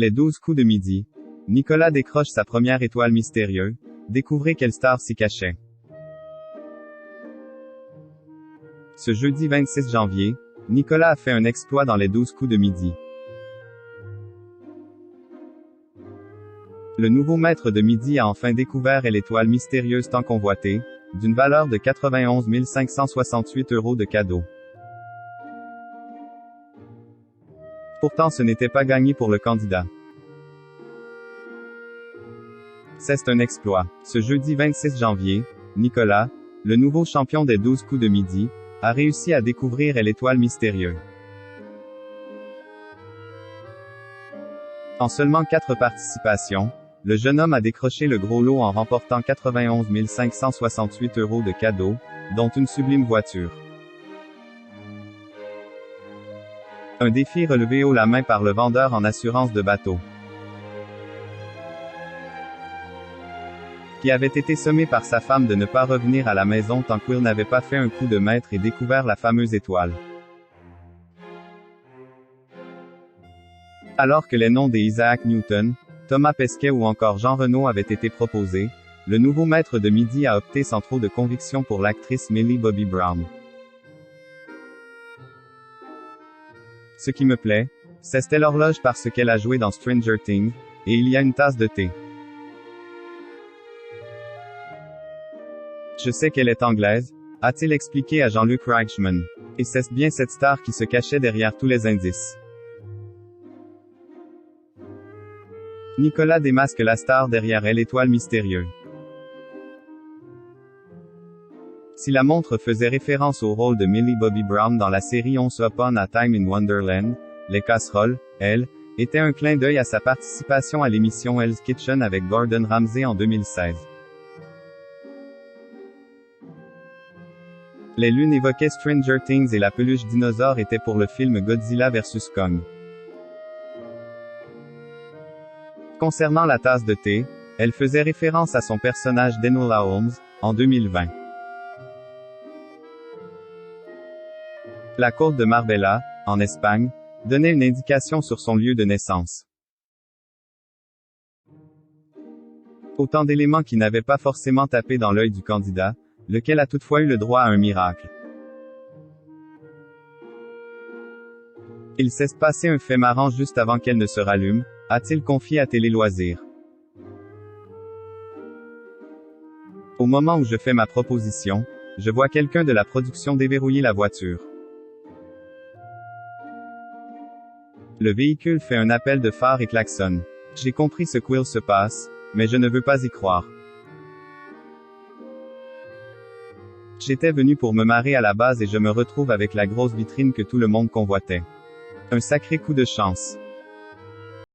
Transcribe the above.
Les 12 coups de midi. Nicolas décroche sa première étoile mystérieuse. Découvrez quelle star s'y cachait. Ce jeudi 26 janvier, Nicolas a fait un exploit dans les 12 coups de midi. Le nouveau maître de midi a enfin découvert l'étoile mystérieuse tant convoitée, d'une valeur de 91 568 € de cadeau. Pourtant ce n'était pas gagné pour le candidat. C'est un exploit. Ce jeudi 26 janvier, Nicolas, le nouveau champion des 12 coups de midi, a réussi à découvrir l'étoile mystérieuse. En seulement 4 participations, le jeune homme a décroché le gros lot en remportant 91 568 € de cadeaux, dont une sublime voiture. Un défi relevé haut la main par le vendeur en assurance de bateau, qui avait été sommé par sa femme de ne pas revenir à la maison tant qu'il n'avait pas fait un coup de maître et découvert la fameuse étoile. Alors que les noms d'Isaac Newton, Thomas Pesquet ou encore Jean Renaud avaient été proposés, le nouveau maître de midi a opté sans trop de conviction pour l'actrice Millie Bobby Brown. Ce qui me plaît, c'est l'horloge parce qu'elle a joué dans Stranger Things, et il y a une tasse de thé. Je sais qu'elle est anglaise, a-t-il expliqué à Jean-Luc Reichmann. Et c'est bien cette star qui se cachait derrière tous les indices. Nicolas démasque la star derrière l'étoile mystérieuse. Si la montre faisait référence au rôle de Millie Bobby Brown dans la série Once Upon a Time in Wonderland, les casseroles, elle, était un clin d'œil à sa participation à l'émission Hell's Kitchen avec Gordon Ramsay en 2016. Les lunes évoquaient Stranger Things et la peluche dinosaure était pour le film Godzilla vs Kong. Concernant la tasse de thé, elle faisait référence à son personnage d'Enola Holmes, en 2020. La côte de Marbella, en Espagne, donnait une indication sur son lieu de naissance. Autant d'éléments qui n'avaient pas forcément tapé dans l'œil du candidat, lequel a toutefois eu le droit à un miracle. Il s'est passé un fait marrant juste avant qu'elle ne se rallume, a-t-il confié à Télé Loisirs. Au moment où je fais ma proposition, je vois quelqu'un de la production déverrouiller la voiture. Le véhicule fait un appel de phare et klaxonne. J'ai compris ce qu'il se passe, mais je ne veux pas y croire. J'étais venu pour me marrer à la base et je me retrouve avec la grosse vitrine que tout le monde convoitait. Un sacré coup de chance.